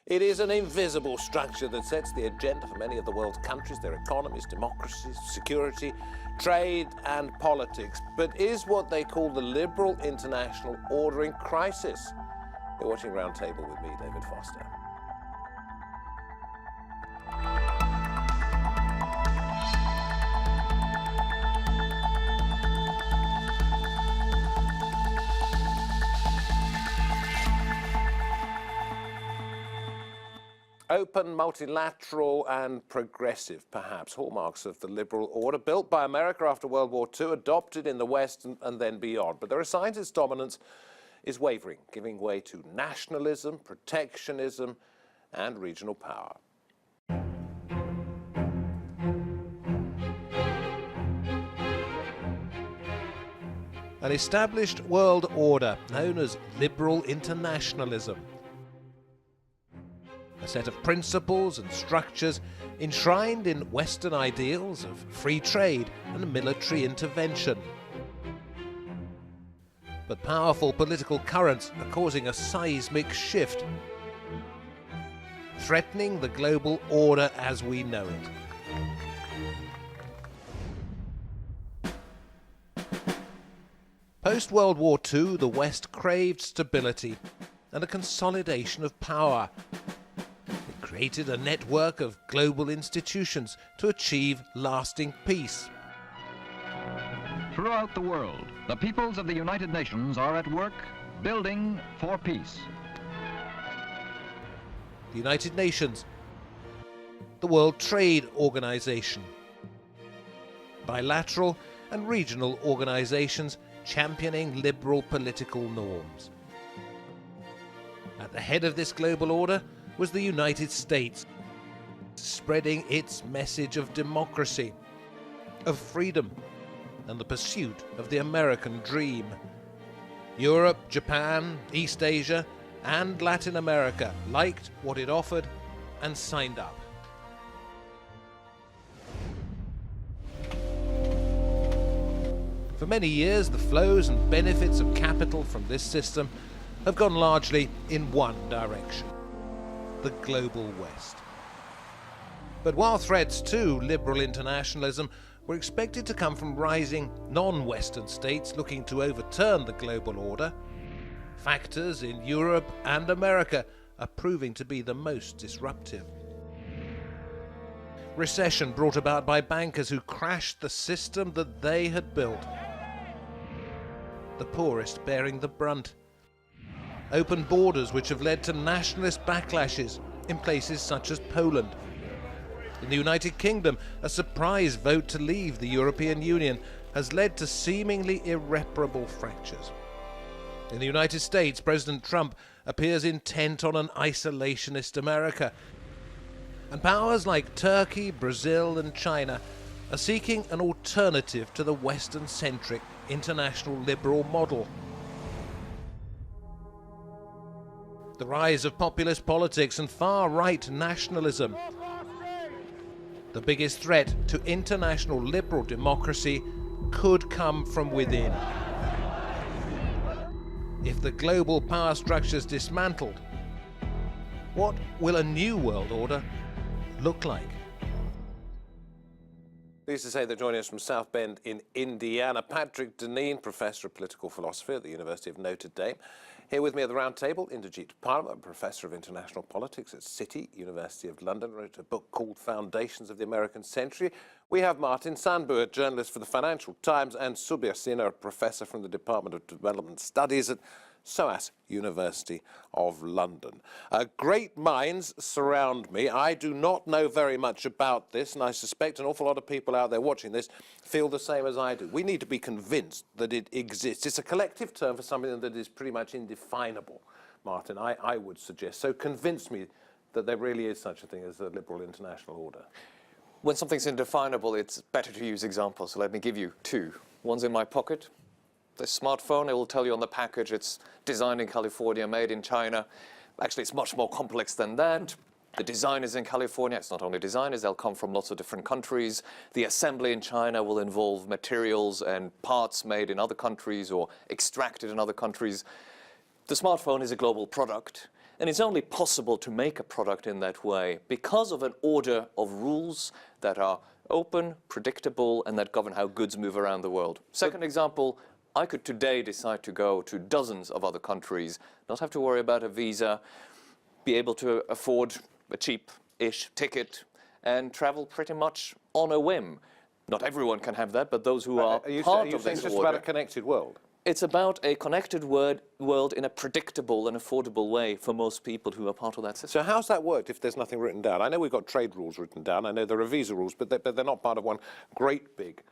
It is an invisible structure that sets the agenda for many of the world's countries, their economies, democracies, security, trade and politics, but is what they call the liberal international order in crisis. You're watching Roundtable with me, David Foster. Open, multilateral and progressive, perhaps, hallmarks of the liberal order built by America after World War II, adopted in the West and then beyond. But there are signs its dominance is wavering, giving way to nationalism, protectionism and regional power. An established world order known as liberal internationalism. A set of principles and structures enshrined in Western ideals of free trade and military intervention. But powerful political currents are causing a seismic shift, threatening the global order as we know it. Post-World War II, the West craved stability and a consolidation of power. Created a network of global institutions to achieve lasting peace. Throughout the world, the peoples of the United Nations are at work building for peace. The United Nations, the World Trade Organization, bilateral and regional organizations championing liberal political norms. At the head of this global order was the United States, spreading its message of democracy, of freedom, and the pursuit of the American dream. Europe, Japan, East Asia, and Latin America liked what it offered and signed up. For many years, the flows and benefits of capital from this system have gone largely in one direction: the global West. But while threats to liberal internationalism were expected to come from rising non-Western states looking to overturn the global order, factors in Europe and America are proving to be the most disruptive. Recession brought about by bankers who crashed the system that they had built. The poorest bearing the brunt. Open borders which have led to nationalist backlashes in places such as Poland. In the United Kingdom, a surprise vote to leave the European Union has led to seemingly irreparable fractures. In the United States, President Trump appears intent on an isolationist America. And powers like Turkey, Brazil and China are seeking an alternative to the Western-centric international liberal model. The rise of populist politics and far-right nationalism. The biggest threat to international liberal democracy could come from within. If the global power structure is dismantled, what will a new world order look like? Pleased to say that joining us from South Bend in Indiana, Patrick Deneen, Professor of Political Philosophy at the University of Notre Dame. Here with me at the Roundtable, Inderjeet, Parmar, Professor of International Politics at City, University of London, wrote a book called Foundations of the American Century. We have Martin Sandbu, a journalist for the Financial Times, and Subir, a professor from the Department of Development Studies at SOAS, University of London. Great minds surround me. I do not know very much about this, and I suspect an awful lot of people out there watching this feel the same as I do. We need to be convinced that it exists. It's a collective term for something that is pretty much indefinable, Martin, I would suggest. So convince me that there really is such a thing as a liberal international order. When something's indefinable, it's better to use examples. So let me give you two. One's in my pocket. The smartphone, it will tell you on the package it's designed in California, made in China. Actually, it's much more complex than that. The design is in California. It's not only designers, they'll come from lots of different countries. The assembly in China will involve materials and parts made in other countries or extracted in other countries. The smartphone is a global product, And it's only possible to make a product in that way because of an order of rules that are open, predictable, and that govern how goods move around the world. Second example, I could today decide to go to dozens of other countries, not have to worry about a visa, be able to afford a cheap-ish ticket, and travel pretty much on a whim. Not everyone can have that, but those who are part of this just order. about a connected world? It's about a connected world in a predictable and affordable way for most people who are part of that system. So how's that worked if there's nothing written down? I know we've got trade rules written down. I know there are visa rules, but they're not part of one great big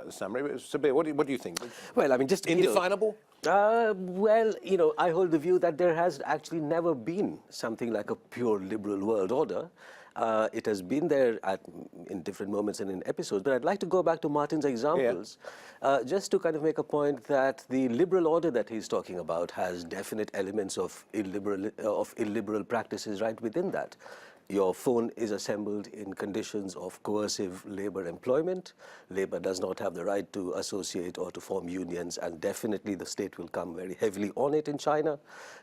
summary. Subir, what do you think? Well, I mean, just indefinable? Well, I hold the view that there has actually never been something like a pure liberal world order. It has been there in different moments and in episodes, but I'd like to go back to Martin's examples, just to kind of make a point that the liberal order that he's talking about has definite elements of illiberal practices right within that. Your phone is assembled in conditions of coercive labor employment. Labor does not have the right to associate or to form unions, and definitely the state will come very heavily on it in China.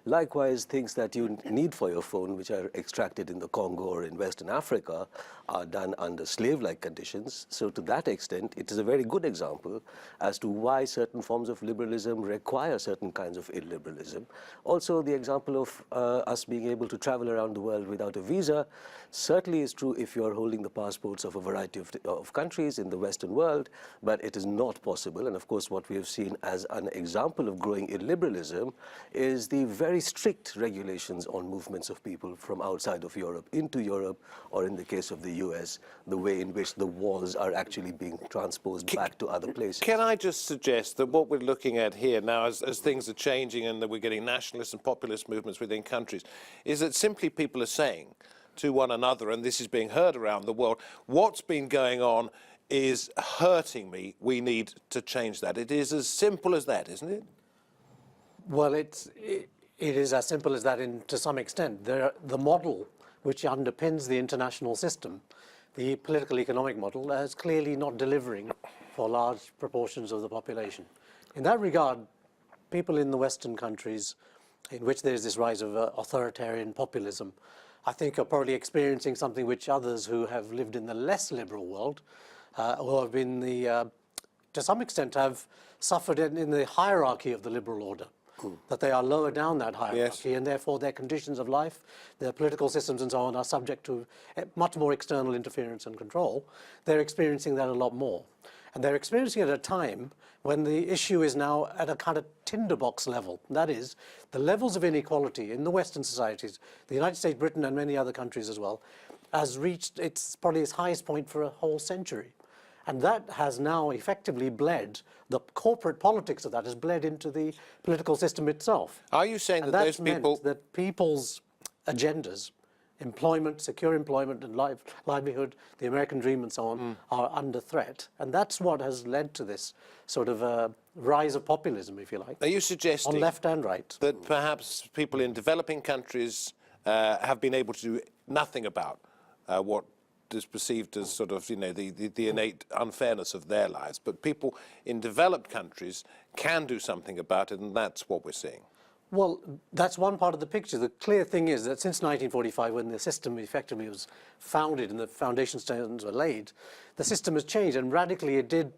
Likewise, things that you need for your phone, which are extracted in the Congo or in Western Africa, are done under slave-like conditions. So to that extent, it is a very good example as to why certain forms of liberalism require certain kinds of illiberalism. Also, the example of us being able to travel around the world without a visa certainly is true if you're holding the passports of a variety of countries in the Western world, but it is not possible. And of course, what we have seen as an example of growing illiberalism is the very strict regulations on movements of people from outside of Europe into Europe, or in the case of the US, the way in which the walls are actually being transposed back to other places. Can I just suggest that what we're looking at here now, as things are changing and that we're getting nationalist and populist movements within countries, is that simply people are saying to one another, and this is being heard around the world, what's been going on is hurting me, we need to change that. It is as simple as that, isn't it? Well, it is as simple as that to some extent. The model which underpins the international system, the political economic model, is clearly not delivering for large proportions of the population. In that regard, people in the Western countries in which there's this rise of authoritarian populism, I think are probably experiencing something which others who have lived in the less liberal world, or have been to some extent have suffered in the hierarchy of the liberal order, that they are lower down that hierarchy, and therefore their conditions of life, their political systems and so on are subject to much more external interference and control. They're experiencing that a lot more. And they're experiencing it at a time when the issue is now at a kind of tinderbox level. That is, the levels of inequality in the Western societies, the United States, Britain, and many other countries as well, has reached probably its highest point for a whole century. And that has now effectively bled, the corporate politics of that has bled into the political system itself. Are you saying that those people... that people's agendas, employment, secure employment and livelihood, the American dream and so on, are under threat. And that's what has led to this sort of rise of populism, if you like. Are you suggesting... on left and right. ...that perhaps people in developing countries have been able to do nothing about what is perceived as sort of, the innate unfairness of their lives, but people in developed countries can do something about it, and that's what we're seeing? Well, that's one part of the picture. The clear thing is that since 1945, when the system effectively was founded and the foundation stones were laid, the system has changed, and radically it did,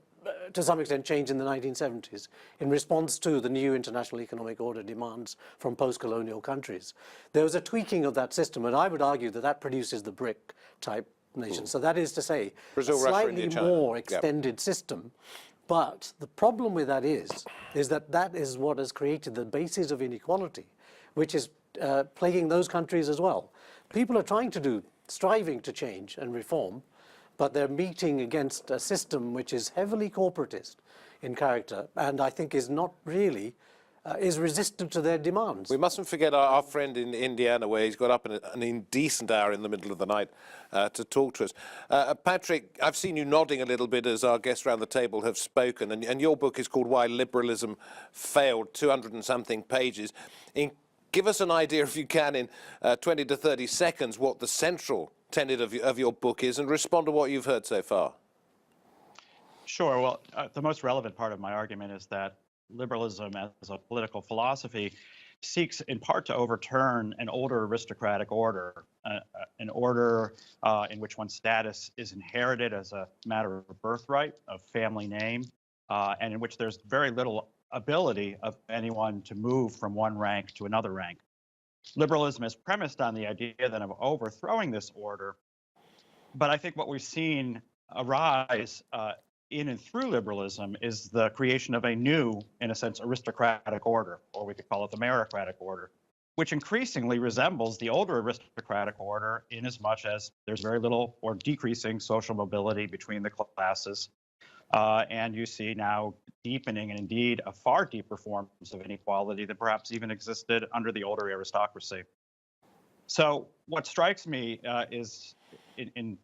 to some extent, change in the 1970s in response to the new international economic order demands from post-colonial countries. There was a tweaking of that system, and I would argue that that produces the BRIC type nation. So that is to say, Brazil, a slightly Russia, more extended system. But the problem with that is that is what has created the basis of inequality, which is plaguing those countries as well. People are striving to change and reform, but they're meeting against a system which is heavily corporatist in character, and I think is not really is resistant to their demands. We mustn't forget our friend in Indiana, where he's got up at an indecent hour in the middle of the night to talk to us. Patrick, I've seen you nodding a little bit as our guests around the table have spoken, and your book is called Why Liberalism Failed, 200 and something pages. Give us an idea, if you can, in 20 to 30 seconds, what the central tenet of your book is, and respond to what you've heard so far. Sure. Well, the most relevant part of my argument is that liberalism as a political philosophy seeks in part to overturn an older aristocratic order, an order in which one's status is inherited as a matter of birthright, of family name, and in which there's very little ability of anyone to move from one rank to another rank. Liberalism is premised on the idea then of overthrowing this order, but I think what we've seen arise in and through liberalism is the creation of a new, in a sense, aristocratic order, or we could call it the meritocratic order, which increasingly resembles the older aristocratic order in as much as there's very little or decreasing social mobility between the classes. And you see now deepening and indeed a far deeper forms of inequality than perhaps even existed under the older aristocracy. So what strikes me is in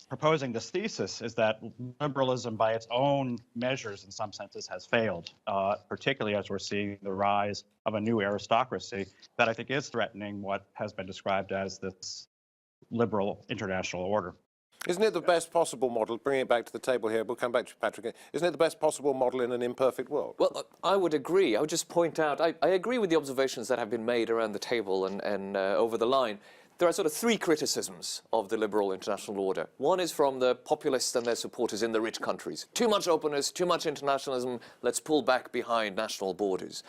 proposing this thesis is that liberalism by its own measures in some senses has failed, particularly as we're seeing the rise of a new aristocracy that I think is threatening what has been described as this liberal international order. Isn't it the best possible model, bringing it back to the table here, we'll come back to you, Patrick, isn't it the best possible model in an imperfect world? Well, I would agree. I would just point out, I agree with the observations that have been made around the table and over the line. There are sort of three criticisms of the liberal international order. One is from the populists and their supporters in the rich countries. Too much openness, too much internationalism, let's pull back behind national borders.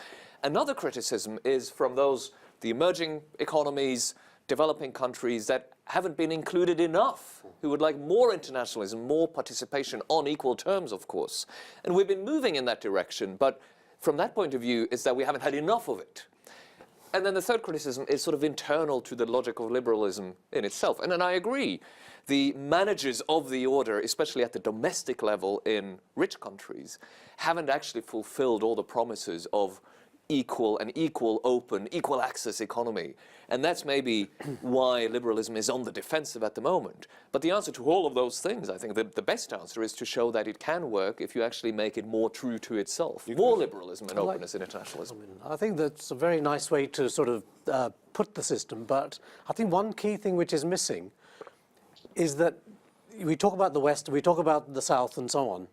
Another criticism is from those, the emerging economies, developing countries that haven't been included enough, who would like more internationalism, more participation on equal terms, of course. And we've been moving in that direction, but from that point of view is that we haven't had enough of it. And then the third criticism is sort of internal to the logic of liberalism in itself. And then I agree. The managers of the order, especially at the domestic level in rich countries, haven't actually fulfilled all the promises of equal, open, equal access economy. And that's maybe why liberalism is on the defensive at the moment. But the answer to all of those things, I think the best answer is to show that it can work if you actually make it more true to itself. More liberalism and openness in internationalism. I think that's a very nice way to sort of put the system. But I think one key thing which is missing is that we talk about the West, we talk about the South and so on.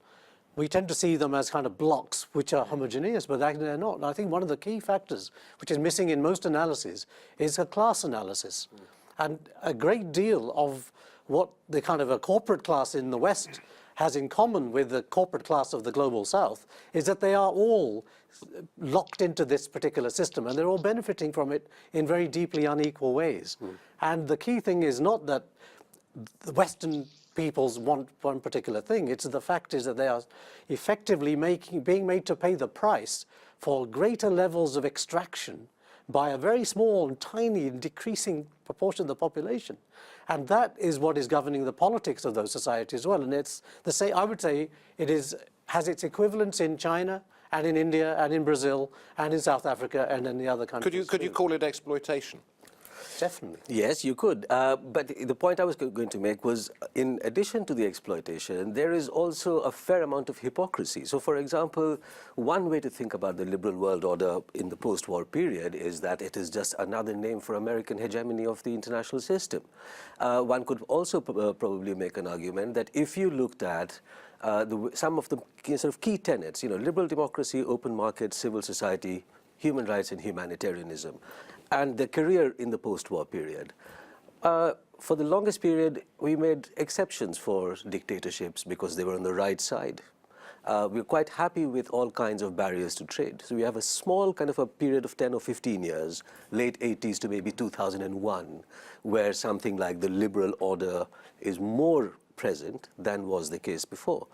We tend to see them as kind of blocks which are homogeneous, but actually they're not. And I think one of the key factors which is missing in most analyses is a class analysis. And a great deal of what the kind of a corporate class in the West has in common with the corporate class of the global South is that they are all locked into this particular system and they're all benefiting from it in very deeply unequal ways. And the key thing is not that the Western peoples want one particular thing. It's the fact is that they are effectively being made to pay the price for greater levels of extraction by a very small and tiny and decreasing proportion of the population. And that is what is governing the politics of those societies as well. And it's the same, I would say it has its equivalents in China and in India and in Brazil and in South Africa and in the other countries. Could you call it exploitation? Definitely. Yes, you could. But the point I was going to make was, in addition to the exploitation, there is also a fair amount of hypocrisy. So, for example, one way to think about the liberal world order in the post-war period is that it is just another name for American hegemony of the international system. One could also probably make an argument that if you looked at some of the sort of key tenets, liberal democracy, open market, civil society, human rights and humanitarianism, and the career in the post-war period. For the longest period, we made exceptions for dictatorships because they were on the right side. We're quite happy with all kinds of barriers to trade. So we have a small kind of a period of 10 or 15 years, late 80s to maybe 2001, where something like the liberal order is more present than was the case before.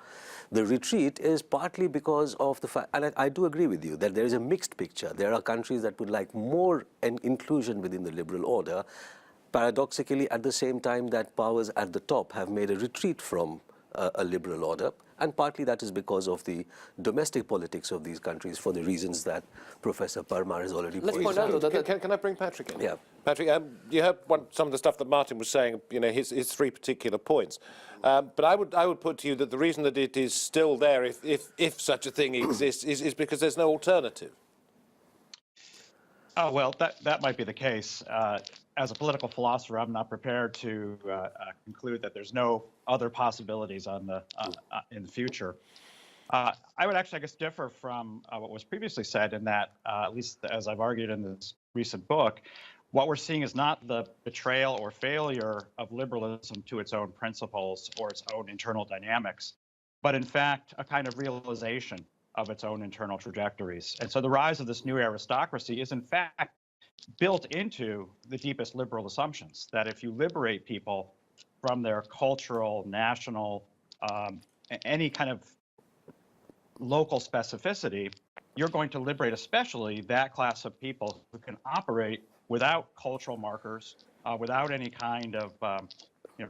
The retreat is partly because of the fact, and I do agree with you, that there is a mixed picture. There are countries that would like more inclusion within the liberal order, paradoxically at the same time that powers at the top have made a retreat from a liberal order, and partly that is because of the domestic politics of these countries for the reasons that Professor Parmar has already pointed out. Can I bring Patrick in? Yeah. Patrick, you heard some of the stuff that Martin was saying, his three particular points. But I would put to you that the reason that it is still there, if such a thing exists, is because there's no alternative. Oh, well, that might be the case. As a political philosopher, I'm not prepared to conclude that there's no other possibilities in the future. I would actually, I guess, differ from what was previously said in that, at least as I've argued in this recent book, what we're seeing is not the betrayal or failure of liberalism to its own principles or its own internal dynamics, but in fact, a kind of realization of its own internal trajectories. And so the rise of this new aristocracy is in fact built into the deepest liberal assumptions that if you liberate people from their cultural, national, any kind of local specificity, you're going to liberate especially that class of people who can operate without cultural markers, without any kind of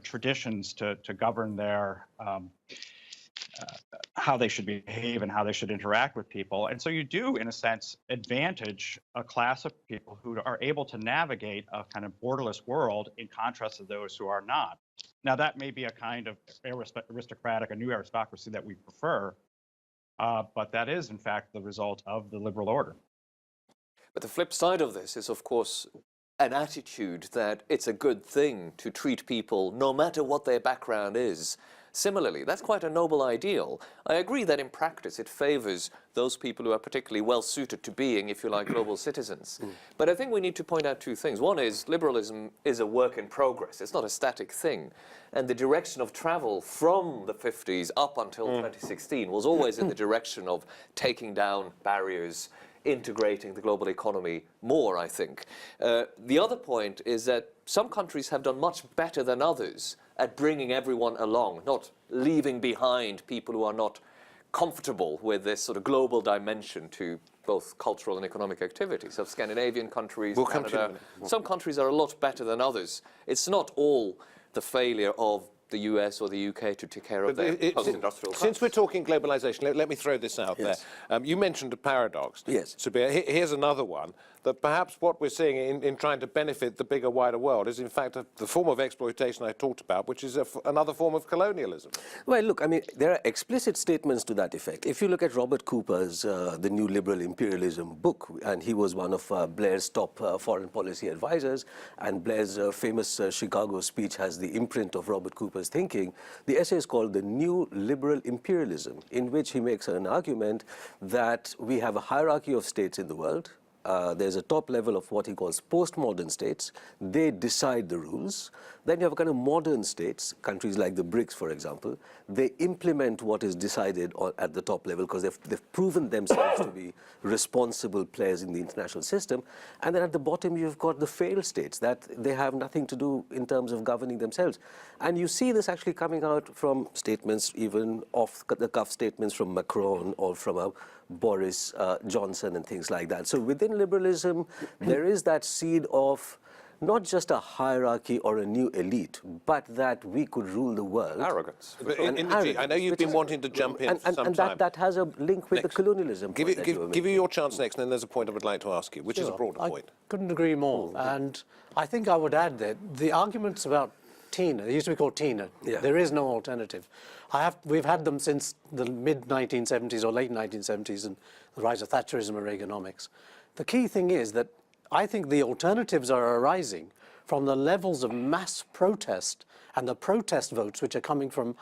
traditions to govern their how they should behave and how they should interact with people. And so you do, in a sense, advantage a class of people who are able to navigate a kind of borderless world in contrast to those who are not. Now, that may be a kind of aristocratic, a new aristocracy that we prefer, but that is, in fact, the result of the liberal order. But the flip side of this is, of course, an attitude that it's a good thing to treat people, no matter what their background is, similarly. That's quite a noble ideal. I agree that in practice it favors those people who are particularly well suited to being, if you like, global citizens. But I think we need to point out two things. One is liberalism is a work in progress. It's not a static thing. And the direction of travel from the 50s up until 2016 was always in the direction of taking down barriers, integrating the global economy more, I think. The other point is that some countries have done much better than others at bringing everyone along, not leaving behind people who are not comfortable with this sort of global dimension to both cultural and economic activities. Of Scandinavian countries, Canada, some countries are a lot better than others. It's not all the failure of the US or the UK to take care of their post-industrial class. Since we're talking globalization, let me throw this out there. You mentioned a paradox. Yes. Subir, here's another one, that perhaps what we're seeing in trying to benefit the bigger, wider world is in fact the form of exploitation I talked about, which is another form of colonialism. Well, look, I mean, there are explicit statements to that effect. If you look at Robert Cooper's The New Liberal Imperialism book, and he was one of Blair's top foreign policy advisors, and Blair's famous Chicago speech has the imprint of Robert Cooper's thinking. The essay is called The New Liberal Imperialism, in which he makes an argument that we have a hierarchy of states in the world. There's a top level of what he calls postmodern states. They decide the rules. Then you have a kind of modern states, countries like the BRICS, for example. They implement what is decided at the top level because they've proven themselves to be responsible players in the international system. And then at the bottom, you've got the failed states that they have nothing to do in terms of governing themselves. And you see this actually coming out from statements, even off-the-cuff statements from Macron or from Boris Johnson and things like that. So within liberalism, there is that seed of not just a hierarchy or a new elite, but that we could rule the world. Arrogance. Inderjeet, I know you've been wanting to jump in for some time. And that has a link with the colonialism. Give you your chance next, and then there's a point I would like to ask you, which is a broader point. I couldn't agree more. And I think I would add that the arguments about TINA, they used to be called TINA. Yeah. There is no alternative. We've had them since the mid-1970s or late 1970s and the rise of Thatcherism and Reaganomics. The key thing is that I think the alternatives are arising from the levels of mass protest and the protest votes which are coming from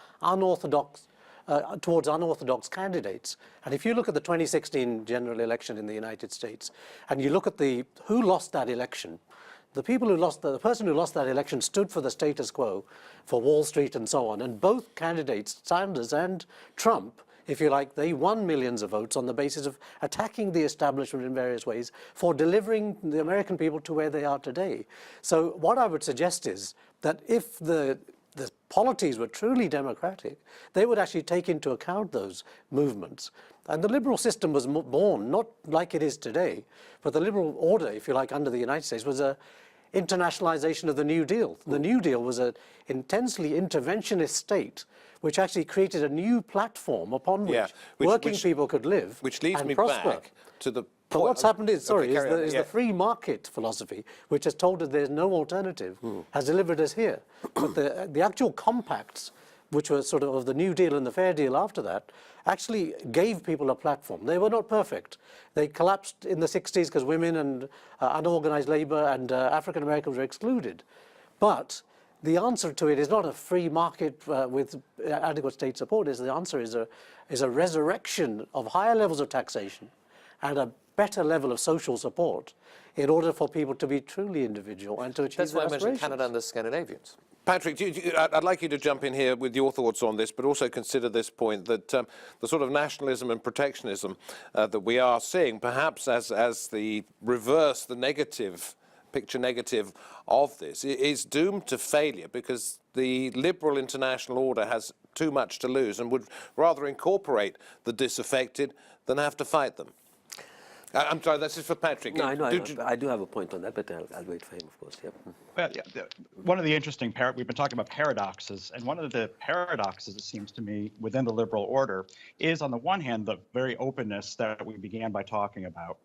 towards unorthodox candidates. And if you look at the 2016 general election in the United States, and you look at who lost that election, the person who lost that election stood for the status quo, for Wall Street and so on. And both candidates, Sanders and Trump, if you like, they won millions of votes on the basis of attacking the establishment in various ways for delivering the American people to where they are today. So what I would suggest is that if the polities were truly democratic, they would actually take into account those movements. And the liberal system was born, not like it is today, but the liberal order, if you like, under the United States was a internationalization of the New Deal. The New Deal was an intensely interventionist state which actually created a new platform upon which working people could live Which leads and me prosper. back to the But point. what's happened is, the free market philosophy, which has told us there's no alternative, has delivered us here. But the actual compacts, which were sort of the New Deal and the Fair Deal after that, actually gave people a platform. They were not perfect. They collapsed in the 60s because women and unorganized labor and African Americans were excluded. But the answer to it is not a free market with adequate state support. The answer is a resurrection of higher levels of taxation and a better level of social support in order for people to be truly individual and to achieve That's why their I mentioned aspirations. Canada and the Scandinavians. Patrick, I'd like you to jump in here with your thoughts on this, but also consider this point that the sort of nationalism and protectionism that we are seeing, perhaps as the reverse, the negative, picture negative of this, is doomed to failure because the liberal international order has too much to lose and would rather incorporate the disaffected than have to fight them. I'm sorry, this is for Patrick. No, I do have a point on that, but I'll wait for him, of course. Yep. Well, yeah, one of the interesting, we've been talking about paradoxes, and one of the paradoxes, it seems to me, within the liberal order is, on the one hand, the very openness that we began by talking about,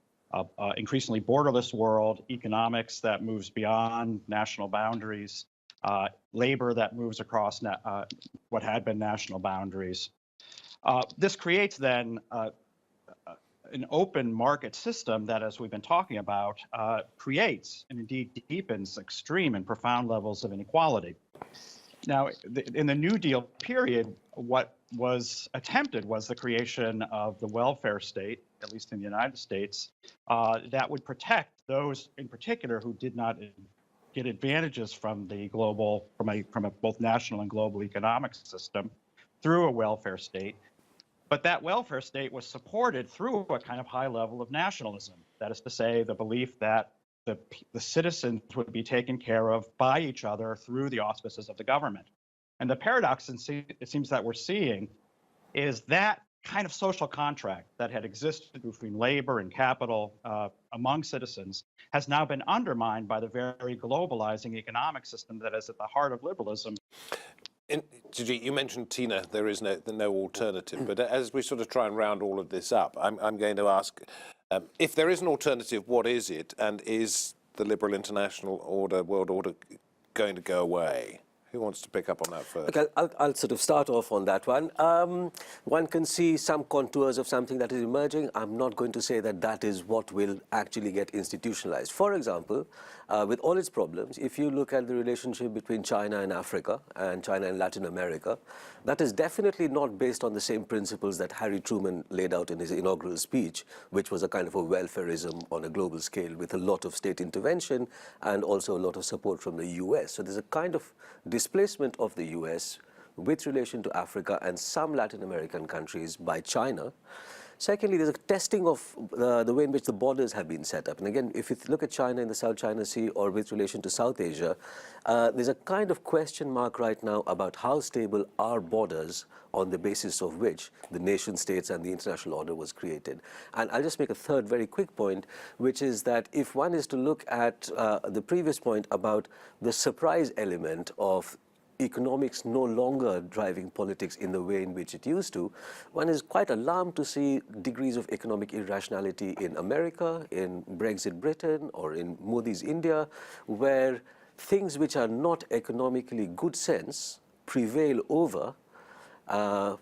increasingly borderless world, economics that moves beyond national boundaries, labor that moves across what had been national boundaries. This creates then an open market system that, as we've been talking about, creates and indeed deepens extreme and profound levels of inequality. Now, in the New Deal period, what was attempted was the creation of the welfare state, at least in the United States, that would protect those in particular who did not get advantages from the global, from a both national and global economic system through a welfare state. But that welfare state was supported through a kind of high level of nationalism. That is to say, the belief that the citizens would be taken care of by each other through the auspices of the government. And the paradox it seems that we're seeing is that kind of social contract that had existed between labor and capital among citizens has now been undermined by the very globalizing economic system that is at the heart of liberalism. Inderjeet, you mentioned, Tina, there is no alternative. But as we sort of try and round all of this up, I'm going to ask, if there is an alternative, what is it? And is the liberal international order, world order, going to go away? Who wants to pick up on that first? Okay, I'll sort of start off on that one. One can see some contours of something that is emerging. I'm not going to say that that is what will actually get institutionalized. For example, with all its problems, if you look at the relationship between China and Africa and China and Latin America, that is definitely not based on the same principles that Harry Truman laid out in his inaugural speech, which was a kind of a welfareism on a global scale with a lot of state intervention and also a lot of support from the US. So there's a kind of displacement of the US with relation to Africa and some Latin American countries by China. Secondly, there's a testing of the way in which the borders have been set up. And again, if you look at China in the South China Sea or with relation to South Asia, there's a kind of question mark right now about how stable are borders on the basis of which the nation states and the international order was created. And I'll just make a third very quick point, which is that if one is to look at the previous point about the surprise element of economics no longer driving politics in the way in which it used to, one is quite alarmed to see degrees of economic irrationality in America, in Brexit Britain, or in Modi's India, where things which are not economically good sense prevail over. For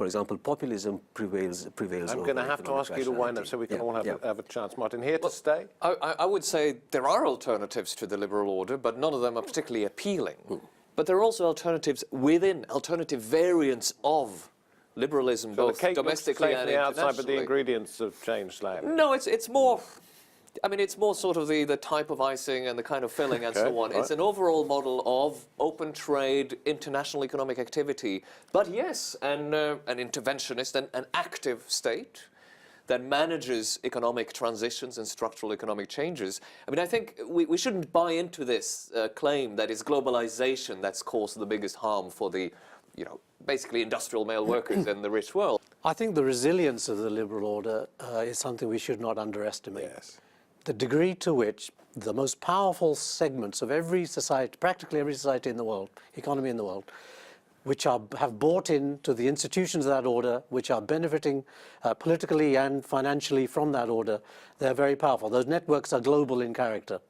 example, populism prevails I'm over going to have to ask you to wind up so we can all have a chance. Martin, here to stay? I would say there are alternatives to the liberal order, but none of them are particularly appealing. But there are also alternatives within, alternative variants of liberalism, So both the cake domestically looks and the outside, but the internationally. ingredients have changed slightly. No, it's more. I mean, it's more sort of the type of icing and the kind of filling and so on. right. It's an overall model of open trade, international economic activity, but yes, an interventionist and an active state that manages economic transitions and structural economic changes. I mean, I think we shouldn't buy into this claim that it's globalization that's caused the biggest harm for the, basically industrial male workers in the rich world. I think the resilience of the liberal order is something we should not underestimate. Yes. The degree to which the most powerful segments of every society, practically every society in the world, economy in the world, which have bought into the institutions of that order, which are benefiting politically and financially from that order, they're very powerful. Those networks are global in character.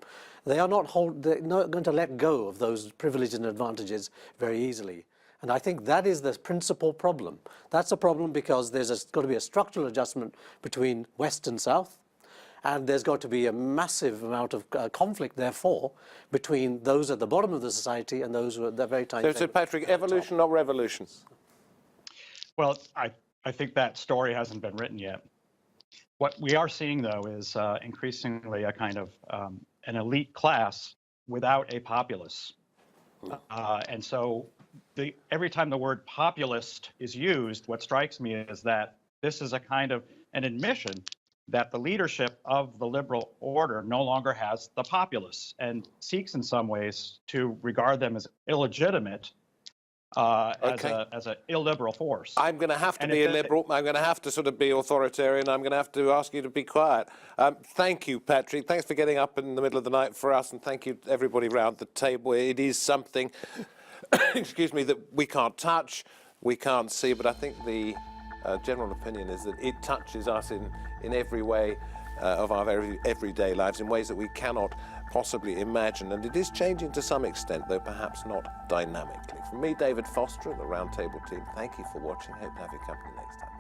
They're not going to let go of those privileges and advantages very easily. And I think that is the principal problem. That's a problem because there's got to be a structural adjustment between West and South. And there's got to be a massive amount of conflict, therefore, between those at the bottom of the society and those who are at the very tiny. So Patrick, evolution, not revolution. Well, I think that story hasn't been written yet. What we are seeing, though, is increasingly a kind of an elite class without a populace. And so every time the word populist is used, what strikes me is that this is a kind of an admission that the leadership of the liberal order no longer has the populace and seeks in some ways to regard them as illegitimate as an illiberal force. I'm going to have to be a liberal. I'm going to have to sort of be authoritarian. I'm going to have to ask you to be quiet. Thank you, Patrick. Thanks for getting up in the middle of the night for us, and thank you everybody round the table. It is something, excuse me, that we can't touch, we can't see, but I think the general opinion is that it touches us in every way of our very everyday lives, in ways that we cannot possibly imagine, and it is changing to some extent, though perhaps not dynamically. From me, David Foster, and the Roundtable team, thank you for watching. Hope to have your company next time.